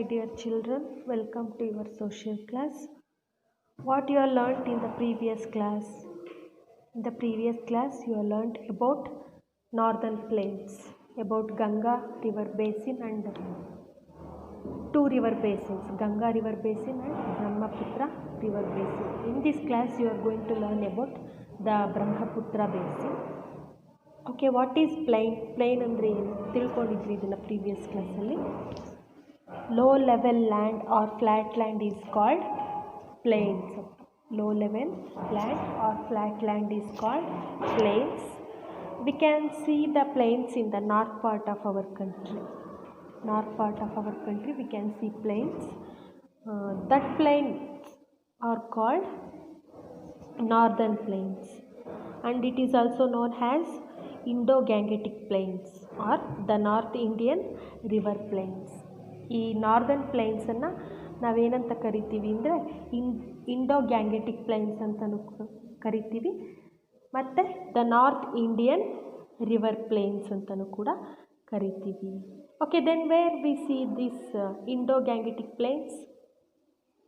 my dear children, welcome to your social class. What you have learnt in the previous class? In the previous class you have learnt about northern plains, about Ganga river basin and two river basins, Ganga river basin and Brahmaputra river basin. In this class you are going to learn about the Brahmaputra basin. Okay, what is plain? Plain ಅಂದರೆ ಏನು ತಿಳ್ಕೊಂಡಿದ್ವಿ ಇದನ್ನು previous ಕ್ಲಾಸಲ್ಲಿ. Low level land or flat land is called plains. Low level land or flat land is called plains. We can see the plains in the north part of our country. North part of our country we can see plains. That plains are called northern plains, and it is also known as Indo-Gangetic plains or the North Indian river plains. ಈ northern ಪ್ಲೇನ್ಸನ್ನು ನಾವೇನಂತ ಕರಿತೀವಿ ಅಂದರೆ Indo Gangetic plains ಅಂತಲೂ ಕರಿತೀವಿ, ಮತ್ತು the north Indian river plains ಅಂತಲೂ ಕೂಡ ಕರಿತೀವಿ. Okay, then where we see this Indo Gangetic plains?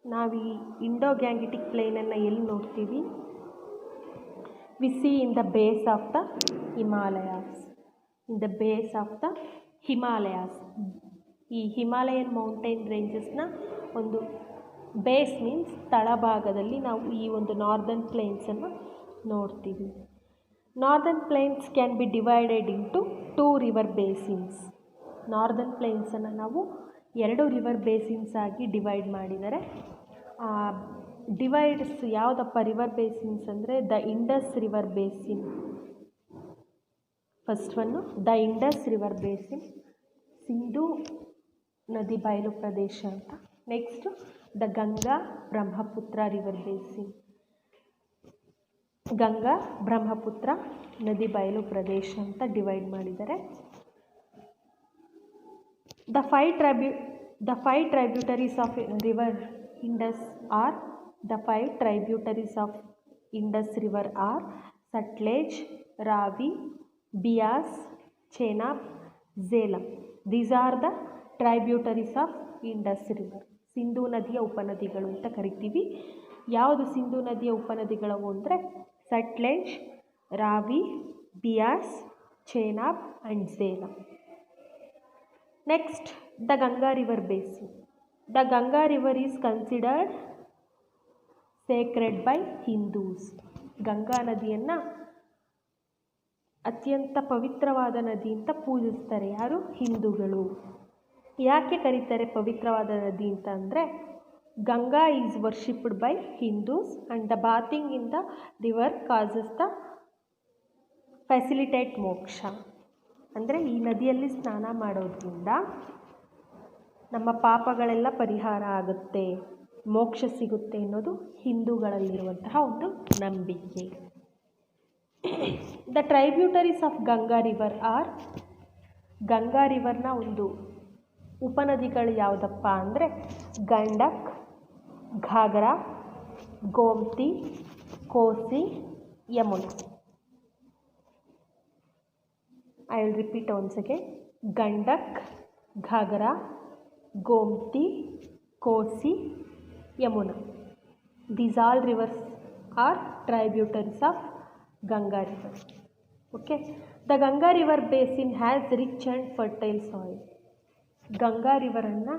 ನಾವು ಈ ಇಂಡೋ-ಗ್ಯಾಂಗೆಟಿಕ್ ಪ್ಲೇನನ್ನು ಎಲ್ಲಿ ನೋಡ್ತೀವಿ? We see in the base of the Himalayas. In the base of the Himalayas. ಈ ಹಿಮಾಲಯನ್ ಮೌಂಟೇನ್ ರೇಂಜಸ್ನ ಒಂದು ಬೇಸ್ ಮೀನ್ಸ್ ತಳಭಾಗದಲ್ಲಿ ನಾವು ಈ ಒಂದು ನಾರ್ದರ್ನ್ ಪ್ಲೇನ್ಸನ್ನು ನೋಡ್ತೀವಿ. Northern plains can be divided into two river basins. Northern ಪ್ಲೇನ್ಸನ್ನು ನಾವು ಎರಡು ರಿವರ್ ಬೇಸಿನ್ಸ್ ಆಗಿ ಡಿವೈಡ್ ಮಾಡಿದ್ದಾರೆ. ಡಿವೈಡ್ಸ್ ಯಾವುದಪ್ಪ ರಿವರ್ ಬೇಸಿನ್ಸ್ ಅಂದರೆ the Indus river basin. First one the Indus river basin, Sindhu ನದಿ ಬಯಲು ಪ್ರದೇಶ ಅಂತ. Next the Ganga Brahmaputra river basin. Ganga Brahmaputra ನದಿ ಬಯಲು ಪ್ರದೇಶ ಅಂತ ಡಿವೈಡ್ ಮಾಡಿದ್ದಾರೆ. The five tributaries of river Indus are The five tributaries of Indus River are Sutlej, Ravi, Beas, Chenab, Jhelum. These are the tributaries of Indus River. Sindhu ನದಿಯ ಉಪನದಿಗಳು ಅಂತ ಕರಿತೀವಿ. ಯಾವುದು ಸಿಂಧೂ ನದಿಯ ಉಪನದಿಗಳು ಅಂದರೆ Sutlej, Ravi, Beas, Chenab and Jhelum. Next the Ganga river basin. The Ganga river is considered Sacred by Hindus. Ganga ನದಿಯನ್ನು ಅತ್ಯಂತ ಪವಿತ್ರವಾದ ನದಿ ಅಂತ ಪೂಜಿಸ್ತಾರೆ. ಯಾರು? ಹಿಂದೂಗಳು. ಯಾಕೆ ಕರೀತಾರೆ ಪವಿತ್ರವಾದ ನದಿ ಅಂತ ಅಂದರೆ Ganga is worshipped by Hindus and the bathing in the river causes the facilitate ಮೋಕ್ಷ. ಅಂದರೆ ಈ ನದಿಯಲ್ಲಿ ಸ್ನಾನ ಮಾಡೋದ್ರಿಂದ ನಮ್ಮ ಪಾಪಗಳೆಲ್ಲ ಪರಿಹಾರ ಆಗುತ್ತೆ, ಮೋಕ್ಷ ಸಿಗುತ್ತೆ ಅನ್ನೋದು ಹಿಂದೂಗಳಲ್ಲಿರುವಂತಹ ಒಂದು ನಂಬಿಕೆ. The tributaries of Ganga river are, Ganga ರಿವರ್ನ ಒಂದು ಉಪನದಿಗಳು ಯಾವುದಪ್ಪ ಅಂದರೆ Gandak, Ghaghara, Gomti, Kosi, Yamuna. I will repeat once again. Gandak, Ghaghara, Gomti, Kosi, Yamuna. These all rivers are tributaries of Ganga river. Okay. The Ganga river basin has rich and fertile soil. Ganga ರಿವರನ್ನು,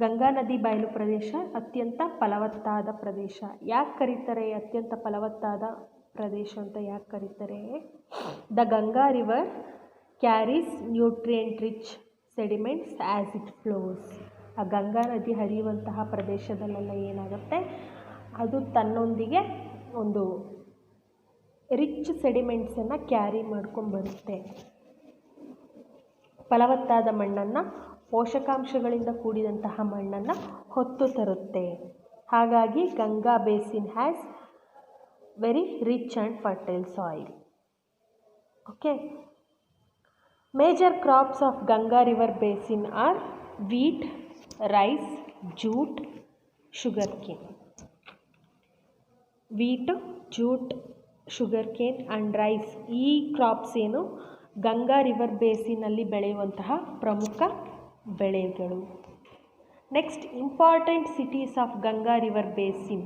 ಗಂಗಾ ನದಿ ಬಯಲು ಪ್ರದೇಶ ಅತ್ಯಂತ ಫಲವತ್ತಾದ ಪ್ರದೇಶ. ಯಾಕೆ ಕರೀತಾರೆ ಅತ್ಯಂತ ಫಲವತ್ತಾದ ಪ್ರದೇಶ ಅಂತ ಯಾಕೆ ಕರೀತಾರೆ? The Ganga river carries nutrient rich sediments as it flows. ಆ ಗಂಗಾ ನದಿ ಹರಿಯುವಂತಹ ಪ್ರದೇಶದಲ್ಲೆಲ್ಲ ಏನಾಗುತ್ತೆ, ಅದು ತನ್ನೊಂದಿಗೆ ಒಂದು ರಿಚ್ ಸೆಡಿಮೆಂಟ್ಸನ್ನು ಕ್ಯಾರಿ ಮಾಡ್ಕೊಂಬರುತ್ತೆ. ಫಲವತ್ತಾದ ಮಣ್ಣನ್ನು, ಪೋಷಕಾಂಶಗಳಿಂದ ಕೂಡಿದಂತಹ ಮಣ್ಣನ್ನು ಹೊತ್ತು ತರುತ್ತೆ. ಹಾಗಾಗಿ Ganga basin has very rich and fertile soil. Okay. Major crops of Ganga river basin are wheat, rice, jute, sugarcane. Wheat, jute, sugarcane and rice, ಈ ಕ್ರಾಪ್ಸ್ ಏನು ಗಂಗಾ ರಿವರ್ ಬೇಸಿನಲ್ಲಿ ಬೆಳೆಯುವಂತಹ ಪ್ರಮುಖ ಬೆಳೆಗಳು. Next, important cities of Ganga river basin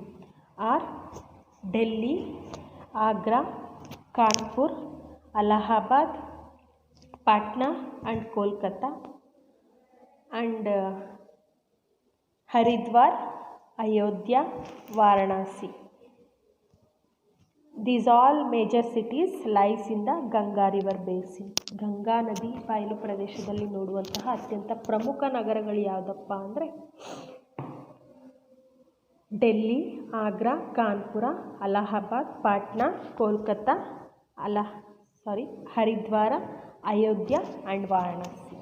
are Delhi, Agra, Kanpur, Allahabad, Patna and Kolkata, and Haridwar, Ayodhya, Varanasi. These all major cities lies in the Ganga river basin. Ganga ನದಿ ಬಯಲು ಪ್ರದೇಶದಲ್ಲಿ ನೋಡುವಂತಹ ಅತ್ಯಂತ ಪ್ರಮುಖ ನಗರಗಳು ಯಾವುದಪ್ಪ ಅಂದರೆ Delhi, Agra, Kanpur, Allahabad, Patna, Kolkata, Haridwar, Ayodhya and Varanasi.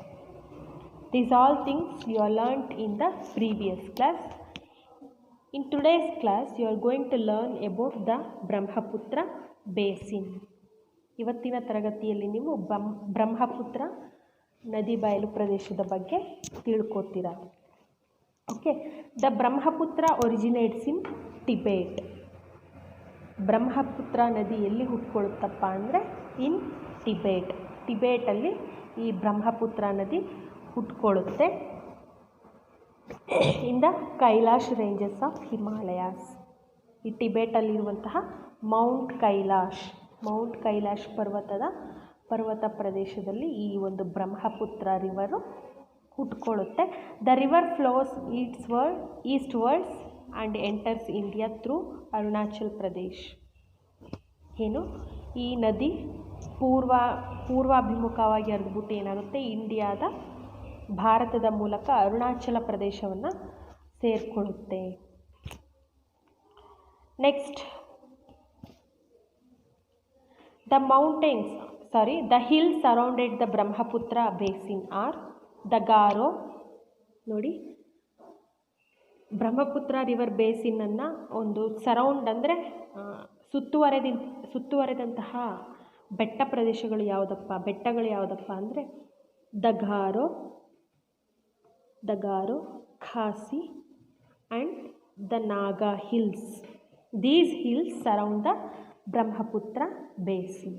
These all things you are learnt in the previous class. In today's class you are going to learn about the Brahmaputra basin. ಇವತ್ತಿನ ತರಗತಿಯಲ್ಲಿ ನೀವು ಬ್ರಹ್ಮಪುತ್ರ ನದಿ ಬಯಲು ಪ್ರದೇಶದ ಬಗ್ಗೆ ತಿಳ್ಕೊತೀರಾ. ಓಕೆ, ದ ಬ್ರಹ್ಮಪುತ್ರ ಒರಿಜಿನೇಟ್ಸ್ ಇನ್ ಟಿಬೇಟ್. ಬ್ರಹ್ಮಪುತ್ರ ನದಿ ಎಲ್ಲಿ ಹುಟ್ಕೊಳ್ಳುತ್ತಪ್ಪ ಅಂದರೆ ಇನ್ ಟಿಬೇಟ್. ಟಿಬೇಟಲ್ಲಿ ಈ ಬ್ರಹ್ಮಪುತ್ರ ನದಿ ಹುಟ್ಕೊಳ್ಳುತ್ತೆ. In the Kailash ranges of Himalayas. ಈ ಟಿಬೇಟಲ್ಲಿರುವಂತಹ ಮೌಂಟ್ ಕೈಲಾಶ್ ಪರ್ವತ ಪ್ರದೇಶದಲ್ಲಿ ಈ ಒಂದು ಬ್ರಹ್ಮಪುತ್ರ ರಿವರು ಹುಟ್ಕೊಳ್ಳುತ್ತೆ. The river flows eastwards and enters India through Arunachal Pradesh. ಏನು, ಈ ನದಿ ಪೂರ್ವಾಭಿಮುಖವಾಗಿ ಹರಿದ್ಬಿಟ್ಟು ಏನಾಗುತ್ತೆ, ಭಾರತದ ಮೂಲಕ ಅರುಣಾಚಲ ಪ್ರದೇಶವನ್ನು ಸೇರಿಕೊಳ್ಳುತ್ತೆ. Next, the hills surrounded the Brahmaputra basin are the Garo. ನೋಡಿ, ಬ್ರಹ್ಮಪುತ್ರ ರಿವರ್ ಬೇಸಿನನ್ನು ಒಂದು ಸರೌಂಡ್ ಅಂದರೆ ಸುತ್ತುವರೆದಂತಹ ಬೆಟ್ಟಗಳು ಯಾವುದಪ್ಪ ಅಂದರೆ the Garo, Khasi and the Naga hills. These hills surround the Brahmaputra basin.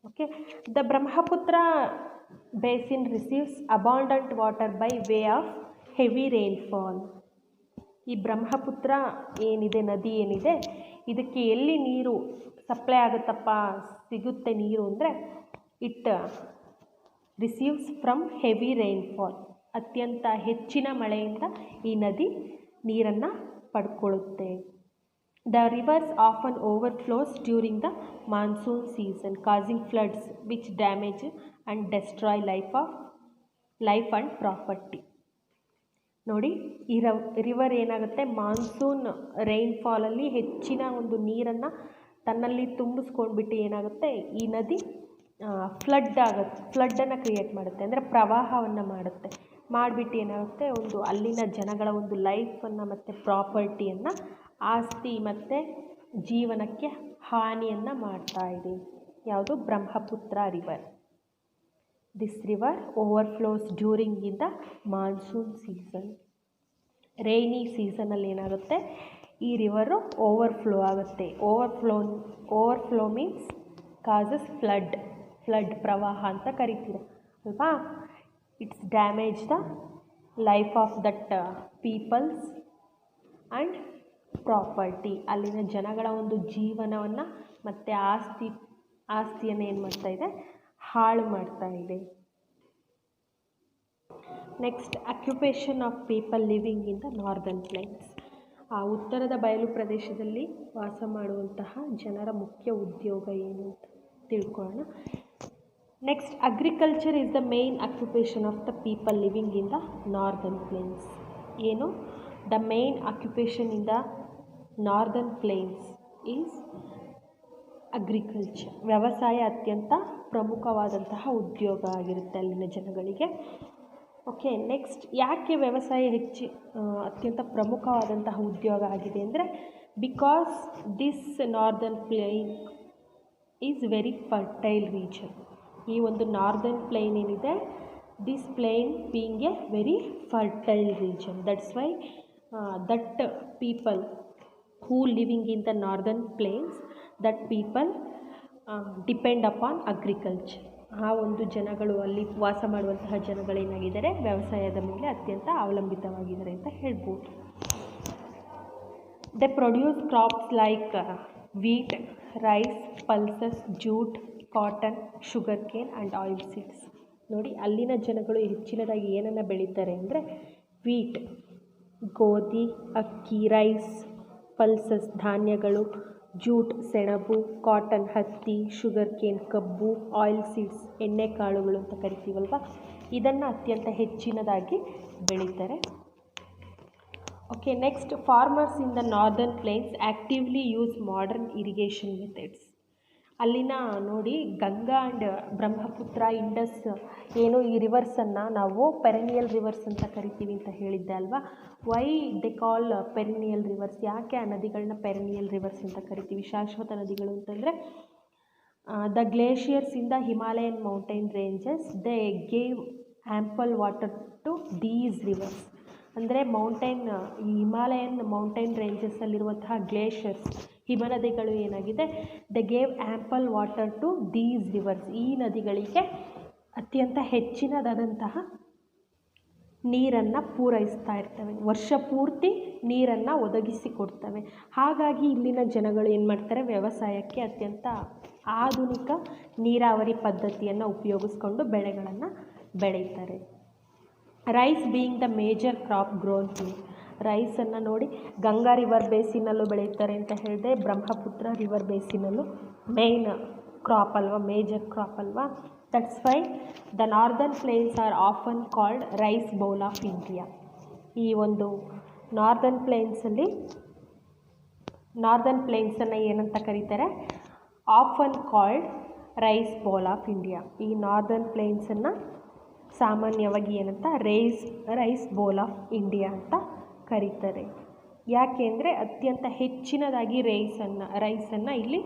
Okay, the Brahmaputra basin receives abundant water by way of heavy rainfall. ಈ ಬ್ರಹ್ಮಪುತ್ರ ನದಿ ಏನಿದೆ, ಇದಕ್ಕೆ ಎಲ್ಲಿ ನೀರು ಸಪ್ಲೈ ಸಿಗುತ್ತೆ ನೀರು ಅಂದರೆ it receives from heavy rainfall. ಅತ್ಯಂತ ಹೆಚ್ಚಿನ ಮಳೆಯಿಂದ ಈ ನದಿ ನೀರನ್ನು ಪಡ್ಕೊಳ್ಳುತ್ತೆ. The rivers often overflows during the monsoon season, causing floods which damage and destroy life and property. ನೋಡಿ, ಈ ರಿವರ್ ಏನಾಗುತ್ತೆ, ಮಾನ್ಸೂನ್ ರೈನ್ಫಾಲಲ್ಲಿ ಹೆಚ್ಚಿನ ಒಂದು ನೀರನ್ನು ತನ್ನಲ್ಲಿ ತುಂಬಿಸ್ಕೊಂಡ್ಬಿಟ್ಟು ಏನಾಗುತ್ತೆ, ಈ ನದಿ ಫ್ಲಡ್ಡನ್ನು ಕ್ರಿಯೇಟ್ ಮಾಡುತ್ತೆ, ಅಂದರೆ ಪ್ರವಾಹವನ್ನು ಮಾಡಿಬಿಟ್ಟು ಏನಾಗುತ್ತೆ, ಅಲ್ಲಿನ ಜನಗಳ ಒಂದು ಲೈಫನ್ನು ಮತ್ತು ಪ್ರಾಪರ್ಟಿಯನ್ನು, ಆಸ್ತಿ ಮತ್ತು ಜೀವನಕ್ಕೆ ಹಾನಿಯನ್ನು ಮಾಡ್ತಾ ಇದೆ. ಯಾವುದು, Brahmaputra river. This river overflows during in the monsoon season. Rainy ಸೀಸನಲ್ಲಿ ಏನಾಗುತ್ತೆ, ಈ ರಿವರು ಓವರ್ಫ್ಲೋ ಆಗುತ್ತೆ. ಓವರ್ಫ್ಲೋ ಮೀನ್ಸ್ ಕಾಸಸ್ ಫ್ಲಡ್ ಪ್ರವಾಹ ಅಂತ ಕರಿತೀರ ಅಲ್ವಾ. It's damage the life of that peoples and property. ಅಲ್ಲಿನ ಜನಗಳ ಒಂದು ಜೀವನವನ್ನು ಮತ್ತು ಆಸ್ತಿಯನ್ನು ಏನು ಮಾಡ್ತಾ ಇದೆ, ಹಾಳು ಮಾಡ್ತಾ ಇದೆ. Next, occupation of people living in the northern plains. ಆ ಉತ್ತರದ ಬಯಲು ಪ್ರದೇಶದಲ್ಲಿ ವಾಸ ಮಾಡುವಂತಹ ಜನರ ಮುಖ್ಯ ಉದ್ಯೋಗ ಏನು ಅಂತ ತಿಳ್ಕೊಳ್ಳೋಣ. Next, agriculture is the main occupation of the people living in the northern plains. ಏನು, the main occupation in the northern plains is agriculture. ವ್ಯವಸಾಯ ಅತ್ಯಂತ ಪ್ರಮುಖವಾದಂತಹ ಉದ್ಯೋಗ ಆಗಿರುತ್ತೆ ಅಲ್ಲಿನ ಜನಗಳಿಗೆ. ಓಕೆ, ನೆಕ್ಸ್ಟ್, ಯಾಕೆ ವ್ಯವಸಾಯ ಅತ್ಯಂತ ಪ್ರಮುಖವಾದಂತಹ ಉದ್ಯೋಗ ಆಗಿದೆ ಅಂದರೆ, because this northern plain is very fertile region. ಈ ಒಂದು ನಾರ್ದರ್ನ್ ಪ್ಲೇನ್ ಏನಿದೆ, this plain being a very fertile region. That's why that people who living in the northern plains, that people depend upon agriculture. ಆ ಒಂದು ಜನಗಳು ಅಲ್ಲಿ ವಾಸ ಮಾಡುವಂತಹ ಜನಗಳೇನಾಗಿದ್ದಾರೆ ವ್ಯವಸಾಯದ ಮೇಲೆ ಅತ್ಯಂತ ಅವಲಂಬಿತವಾಗಿದ್ದಾರೆ ಅಂತ ಹೇಳ್ಬೋದು. They produce crops like wheat, rice, pulses, jute, cotton, sugar cane and oil seeds. ನೋಡಿ, ಅಲ್ಲಿನ ಜನಗಳು ಹೆಚ್ಚಿನದಾಗಿ ಏನನ್ನು ಬೆಳೀತಾರೆ ಅಂದರೆ ವೀಟ್ ಗೋಧಿ, ಅಕ್ಕಿ, ರೈಸ್, ಪಲ್ಸಸ್ ಧಾನ್ಯಗಳು, ಜೂಟ್ ಸೆಣಬು, ಕಾಟನ್ ಹತ್ತಿ, ಶುಗರ್ ಕೇನ್ ಕಬ್ಬು, ಆಯಿಲ್ ಸೀಡ್ಸ್ ಎಣ್ಣೆಕಾಳುಗಳು ಅಂತ ಕರಿತೀವಲ್ವ, ಇದನ್ನು ಅತ್ಯಂತ ಹೆಚ್ಚಿನದಾಗಿ ಬೆಳೀತಾರೆ. Okay, next, farmers in the northern plains actively use modern irrigation methods. ಅಲ್ಲಿನ ನೋಡಿ, ಗಂಗಾ ಆ್ಯಂಡ್ ಬ್ರಹ್ಮಪುತ್ರ, ಇಂಡಸ್ ಏನು ಈ ರಿವರ್ಸನ್ನು ನಾವು ಪೆರಿನಿಯಲ್ ರಿವರ್ಸ್ ಅಂತ ಕರಿತೀವಿ ಅಂತ ಹೇಳಿದ್ದೆ ಅಲ್ವಾ. ವೈ ದೆ ಕಾಲ್ ಪೆರಿನಿಯಲ್ ರಿವರ್ಸ್? ಯಾಕೆ ಆ ನದಿಗಳನ್ನ ಪೆರಿನಿಯಲ್ ರಿವರ್ಸ್ ಅಂತ ಕರಿತೀವಿ, ಶಾಶ್ವತ ನದಿಗಳು ಅಂತಂದರೆ, the glaciers in the Himalayan mountain ranges they gave ample water to these rivers. ಅಂದರೆ ಈ ಹಿಮಾಲಯನ್ ಮೌಂಟೇನ್ ರೇಂಜಸ್ಸಲ್ಲಿರುವಂತಹ ಗ್ಲೇಷಿಯರ್ಸ್, ಹಿಮನದಿಗಳು ಏನಾಗಿದೆ, they gave ample water to these rivers. ಈ ನದಿಗಳಿಗೆ ಅತ್ಯಂತ ಹೆಚ್ಚಿನದಾದಂತಹ ನೀರನ್ನು ಪೂರೈಸ್ತಾ ಇರ್ತವೆ, ವರ್ಷ ಪೂರ್ತಿ ನೀರನ್ನು ಒದಗಿಸಿಕೊಡ್ತವೆ. ಹಾಗಾಗಿ ಇಲ್ಲಿನ ಜನಗಳು ಏನು ಮಾಡ್ತಾರೆ, ವ್ಯವಸಾಯಕ್ಕೆ ಅತ್ಯಂತ ಆಧುನಿಕ ನೀರಾವರಿ ಪದ್ಧತಿಯನ್ನು ಉಪಯೋಗಿಸ್ಕೊಂಡು ಬೆಳೆಗಳನ್ನು ಬೆಳೀತಾರೆ. Rice being the major crop grown here. ರೈಸನ್ನು ನೋಡಿ, ಗಂಗಾ ರಿವರ್ ಬೇಸಿನಲ್ಲೂ ಬೆಳೀತಾರೆ ಅಂತ ಹೇಳಿದೆ, ಬ್ರಹ್ಮಪುತ್ರ ರಿವರ್ ಬೇಸಿನಲ್ಲೂ ಮೇಯ್ನ್ ಕ್ರಾಪ್ ಅಲ್ವಾ, ಮೇಜರ್ ಕ್ರಾಪ್ ಅಲ್ವಾ. That's why the northern plains are often called rice bowl of India. ಈ ಒಂದು ನಾರ್ದರ್ನ್ ಪ್ಲೇನ್ಸನ್ನು ಏನಂತ ಕರೀತಾರೆ, often called rice bowl of India. ಈ ನಾರ್ದರ್ನ್ ಪ್ಲೇನ್ಸನ್ನು ಸಾಮಾನ್ಯವಾಗಿ ಏನಂತ ರೈಸ್ ಬೌಲ್ ಆಫ್ ಇಂಡಿಯಾ ಅಂತ ಕರೀತಾರೆ. ಯಾಕೆಂದರೆ ಅತ್ಯಂತ ಹೆಚ್ಚಿನದಾಗಿ ರೈಸನ್ನು ಇಲ್ಲಿ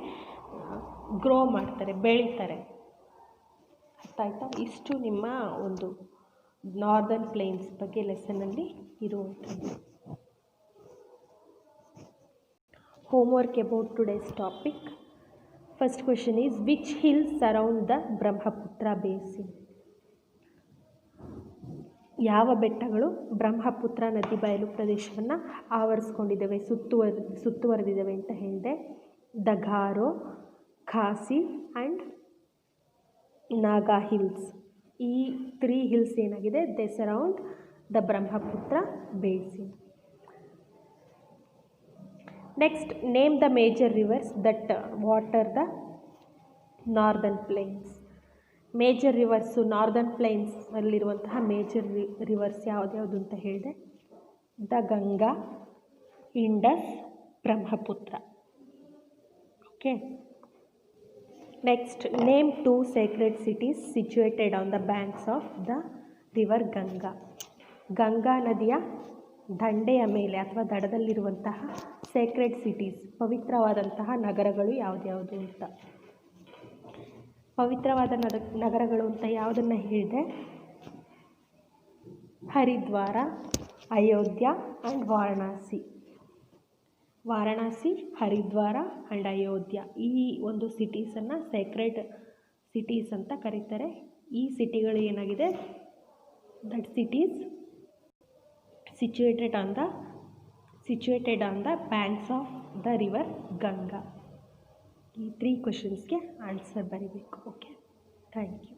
ಗ್ರೋ ಮಾಡ್ತಾರೆ, ಬೆಳೀತಾರೆ. ಅರ್ಥ ಆಯಿತಾ? ಇಷ್ಟು ನಿಮ್ಮ ಒಂದು ನಾರ್ದರ್ನ್ ಪ್ಲೇನ್ಸ್ ಬಗ್ಗೆ ಲೆಸನಲ್ಲಿ ಇರುವಂಥದ್ದು. Homework about today's topic. First question is, which hills surround the Brahmaputra basin? ಯಾವ ಬೆಟ್ಟಗಳು ಬ್ರಹ್ಮಪುತ್ರ ನದಿ ಬಯಲು ಪ್ರದೇಶವನ್ನು ಆವರಿಸ್ಕೊಂಡಿದ್ದಾವೆ, ಸುತ್ತುವರೆದಿದ್ದಾವೆ ಅಂತ ಹೇಳಿದೆ. The Garo, Khasi and Naga hills. ಈ 3 ಹಿಲ್ಸ್ ಏನಾಗಿದೆ, they surround the Brahmaputra basin. Next, name the major rivers that water the northern plains. Major rivers northern ಪ್ಲೇನ್ಸಲ್ಲಿರುವಂತಹ ಮೇಜರ್ ರಿವರ್ಸ್ ಯಾವ್ದ್ಯಾವುದು ಅಂತ ಹೇಳಿದೆ. The Ganga, Indus, Brahmaputra. Okay, next, name 2 sacred cities situated on the banks of the river Ganga. Ganga ನದಿಯ ದಂಡೆಯ ಮೇಲೆ ಅಥವಾ ದಡದಲ್ಲಿರುವಂತಹ Sacred cities, ಪವಿತ್ರವಾದಂತಹ ನಗರಗಳು ಯಾವ್ದ್ಯಾವುದು ಅಂತ. ಪವಿತ್ರವಾದ ನಗರಗಳು ಅಂತ ಯಾವುದನ್ನು ಹೇಳಿದೆ, ಹರಿದ್ವಾರ, ಅಯೋಧ್ಯ ಆ್ಯಂಡ್ ವಾರಣಾಸಿ, ಹರಿದ್ವಾರ ಆ್ಯಂಡ್ ಅಯೋಧ್ಯ. ಈ ಒಂದು ಸಿಟೀಸನ್ನು ಸೇಕ್ರೆಡ್ ಸಿಟೀಸ್ ಅಂತ ಕರೀತಾರೆ. ಈ ಸಿಟಿಗಳು ಏನಾಗಿದೆ, that cities situated on the banks of the river Ganga. ಈ 3 ಕ್ವೆಶನ್ಸ್ಗೆ ಆನ್ಸರ್ ಬರೀಬೇಕು. Okay, thank you.